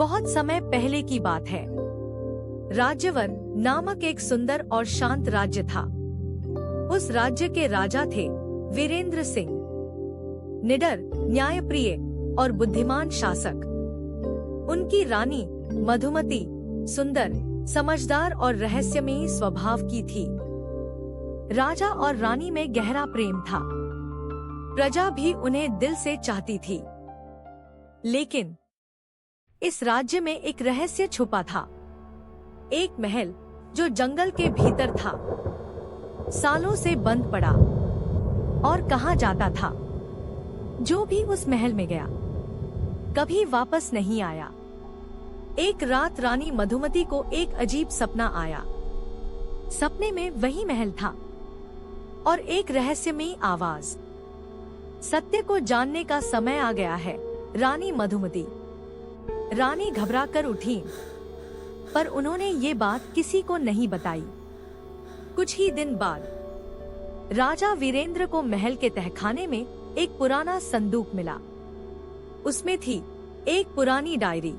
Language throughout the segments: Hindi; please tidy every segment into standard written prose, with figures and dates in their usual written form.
बहुत समय पहले की बात है। राज्यवर नामक एक सुंदर और शांत राज्य था। उस राज्य के राजा थे वीरेंद्र सिंह, निडर, न्यायप्रिय और बुद्धिमान शासक। उनकी रानी मधुमती सुंदर, समझदार और रहस्यमयी स्वभाव की थी। राजा और रानी में गहरा प्रेम था। प्रजा भी उन्हें दिल से चाहती थी। लेकिन इस राज्य में एक रहस्य छुपा था। एक महल जो जंगल के भीतर था, सालों से बंद पड़ा और कहा जाता था जो भी उस महल में गया कभी वापस नहीं आया। एक रात रानी मधुमती को एक अजीब सपना आया। सपने में वही महल था और एक रहस्यमयी आवाज। सत्य को जानने का समय आ गया है, रानी मधुमती। रानी घबराकर उठी, पर उन्होंने ये बात किसी को नहीं बताई। कुछ ही दिन बाद राजा वीरेंद्र को महल के तहखाने में एक पुराना संदूक मिला। उसमें थी एक पुरानी डायरी।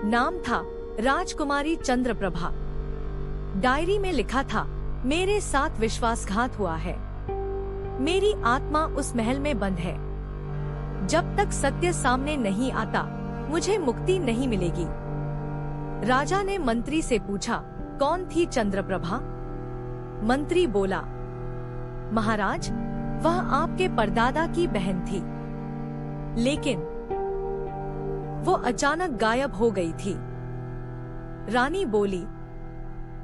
नाम था राजकुमारी चंद्रप्रभा। डायरी में लिखा था, मेरे साथ विश्वासघात हुआ है। मेरी आत्मा उस महल में बंद है। जब तक सत्य सामने नहीं आता मुझे मुक्ति नहीं मिलेगी। राजा ने मंत्री से पूछा, कौन थी चंद्रप्रभा? मंत्री बोला, महाराज, वह आपके परदादा की बहन थी, लेकिन वो अचानक गायब हो गई थी। रानी बोली,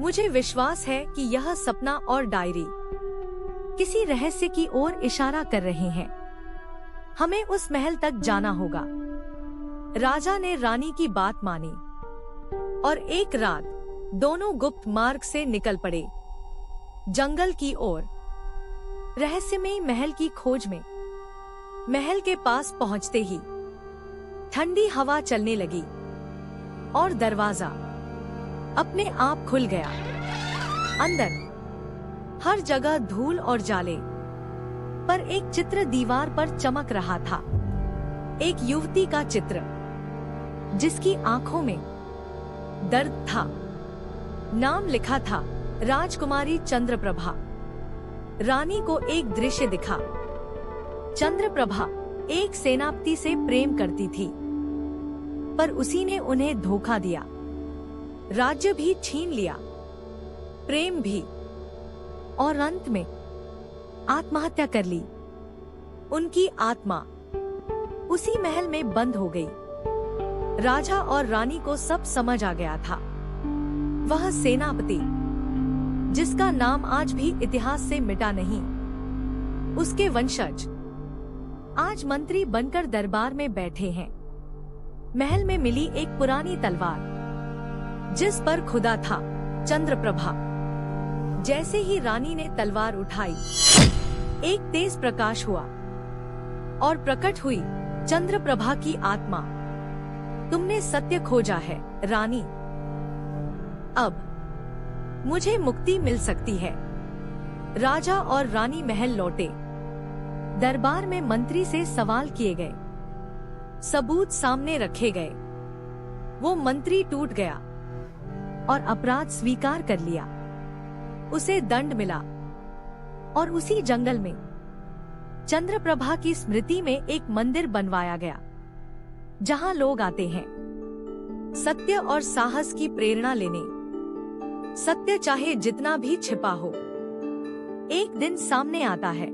मुझे विश्वास है कि यह सपना और डायरी किसी रहस्य की ओर इशारा कर रहे हैं। हमें उस महल तक जाना होगा। राजा ने रानी की बात मानी और एक रात दोनों गुप्त मार्ग से निकल पड़े, जंगल की ओर, रहस्यमयी महल की खोज में। महल के पास पहुंचते ही ठंडी हवा चलने लगी और दरवाजा अपने आप खुल गया। अंदर हर जगह धूल और जाले, पर एक चित्र दीवार पर चमक रहा था। एक युवती का चित्र जिसकी आंखों में दर्द था। नाम लिखा था राजकुमारी चंद्रप्रभा। रानी को एक दृश्य दिखा। चंद्रप्रभा एक सेनापति से प्रेम करती थी, पर उसी ने उन्हें धोखा दिया। राज्य भी छीन लिया, प्रेम भी, और अंत में आत्महत्या कर ली। उनकी आत्मा उसी महल में बंद हो गई। राजा और रानी को सब समझ आ गया था। वह सेनापति, जिसका नाम आज भी इतिहास से मिटा नहीं, उसके वंशज आज मंत्री बनकर दरबार में बैठे हैं। महल में मिली एक पुरानी तलवार जिस पर खुदा था चंद्रप्रभा। जैसे ही रानी ने तलवार उठाई, एक तेज प्रकाश हुआ और प्रकट हुई चंद्रप्रभा की आत्मा। तुमने सत्य खोजा है, रानी। अब मुझे मुक्ति मिल सकती है। राजा और रानी महल लौटे। दरबार में मंत्री से सवाल किए गए, सबूत सामने रखे गए। वो मंत्री टूट गया और अपराध स्वीकार कर लिया। उसे दंड मिला और उसी जंगल में चंद्रप्रभा की स्मृति में एक मंदिर बनवाया गया, जहां लोग आते हैं सत्य और साहस की प्रेरणा लेने। सत्य चाहे जितना भी छिपा हो, एक दिन सामने आता है।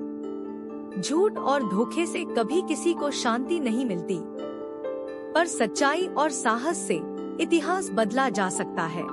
झूठ और धोखे से कभी किसी को शांति नहीं मिलती, पर सच्चाई और साहस से इतिहास बदला जा सकता है।